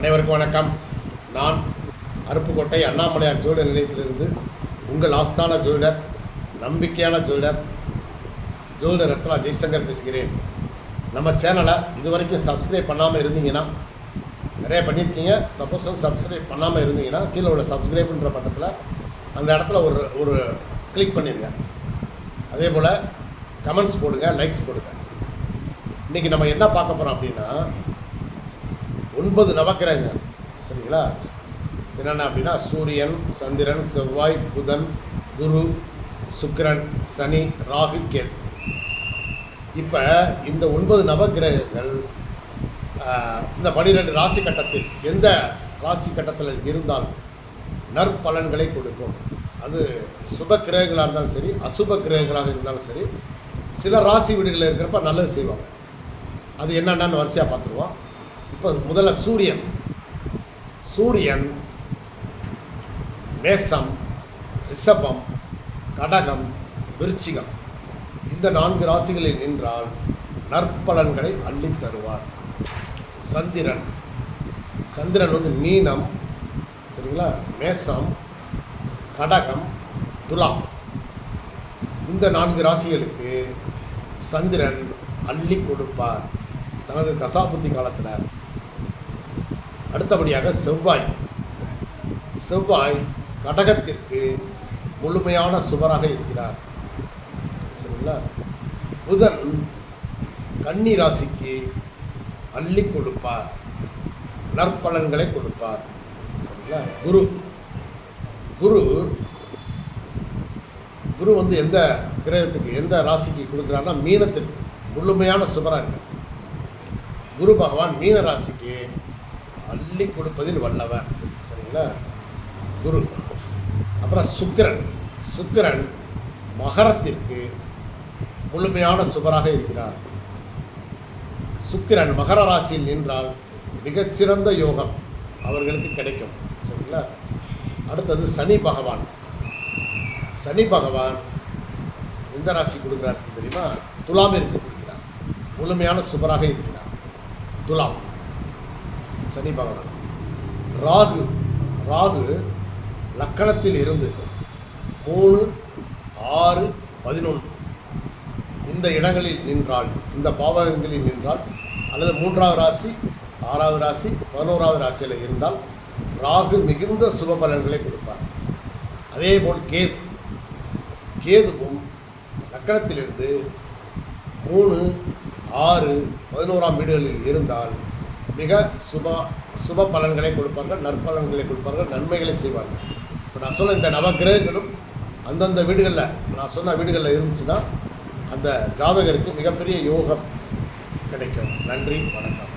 அனைவருக்கும் வணக்கம். நான் அருப்புக்கோட்டை அண்ணாமலையார் ஜோதிட நிலையத்திலிருந்து உங்கள் ஆஸ்தான ஜோதிடர், நம்பிக்கையான ஜோதிடர் ரத்னா ஜெய்சங்கர் பேசுகிறேன். நம்ம சேனலை இதுவரைக்கும் சப்ஸ்கிரைப் பண்ணாமல் இருந்தீங்கன்னா, நிறைய பண்ணியிருக்கீங்க. சப்போஸ் சப்ஸ்கிரைப் பண்ணாமல் இருந்தீங்கன்னா கீழே உள்ள சப்ஸ்கிரைப்ன்ற பக்கத்தில் அந்த இடத்துல ஒரு கிளிக் பண்ணிடுங்க. அதே போல் கமெண்ட்ஸ் போடுங்க, லைக்ஸ் போடுங்க. இன்றைக்கி நம்ம என்ன பார்க்க போகிறோம் அப்படின்னா, 9 நவக்கிரகங்கள், சரிங்களா? என்னென்ன அப்படின்னா சூரியன், சந்திரன், செவ்வாய், புதன், குரு, சுக்கிரன், சனி, ராகு, கேது. இப்போ இந்த 9 நவக்கிரகங்கள் இந்த 12 ராசி கட்டத்தில் எந்த ராசி கட்டத்தில் இருந்தால் நற்பலன்களை கொடுக்கும். அது சுப கிரகங்களாக இருந்தாலும் சரி, அசுப கிரகங்களாக இருந்தாலும் சரி, சில ராசி வீடுகளில் இருக்கிறப்ப நல்லது செய்வாங்க. அது என்னென்னு வரிசையாக பார்த்துருவோம். இப்போ முதல்ல சூரியன் மேசம், ரிஷபம், கடகம், விருச்சிகம், இந்த 4 ராசிகளில் நின்றால் நற்பலன்களை அள்ளித் தருவார். சந்திரன் வந்து மீனம், சரிங்களா? மேசம், கடகம், துலாம், இந்த 4 ராசிகளுக்கு சந்திரன் அள்ளி கொடுப்பார் தனது தசாபுத்தி காலத்தில். அடுத்தபடியாக செவ்வாய் கடகத்திற்கு முழுமையான சுவராக இருக்கிறார், சரிங்களா? புதன் கன்னி ராசிக்கு அள்ளி கொடுப்பார், நற்பலன்களை கொடுப்பார், சரிங்களா? குரு வந்து எந்த கிரகத்துக்கு, எந்த ராசிக்கு கொடுக்குறாருன்னா மீனத்திற்கு முழுமையான சுவராக இருக்கார். குரு பகவான் மீன ராசிக்கு அள்ளி கொடுப்பதில் வல்லவர், சரிங்களா? குரு. அப்புறம் சுக்கிரன் மகரத்திற்கு முழுமையான சுவராக இருக்கிறார். சுக்கிரன் மகர ராசியில் நின்றால் மிகச்சிறந்த யோகம் அவர்களுக்கு கிடைக்கும், சரிங்களா? அடுத்தது சனி பகவான் எந்த ராசி கொடுக்குறார் தெரியுமா? துலாமிற்கு கொடுக்கிறார், முழுமையான சுவராக இருக்கிறார். துலாம் சனி பகவான். ராகு லக்கணத்தில் இருந்து 3, 6, 11 இந்த இடங்களில் நின்றால், இந்த பாவகங்களில் நின்றால், அல்லது 3வது ராசி, 6வது ராசி, 11வது ராசியில் இருந்தால் ராகு மிகுந்த சுப பலன்களை கொடுப்பார். அதேபோல் கேதுவும் லக்கணத்திலிருந்து 3, 6, 11ஆம் வீடுகளில் இருந்தால் மிக சுப பலன்களை கொடுப்பார்கள், நற்பலன்களை கொடுப்பார்கள், நன்மைகளை செய்வார்கள். இப்போ நான் சொன்ன இந்த நவக்கிரகங்களும் அந்தந்த வீடுகளில், நான் சொன்ன வீடுகளில் இருந்துச்சுன்னா அந்த ஜாதகருக்கு மிகப்பெரிய யோகம் கிடைக்கும். நன்றி, வணக்கம்.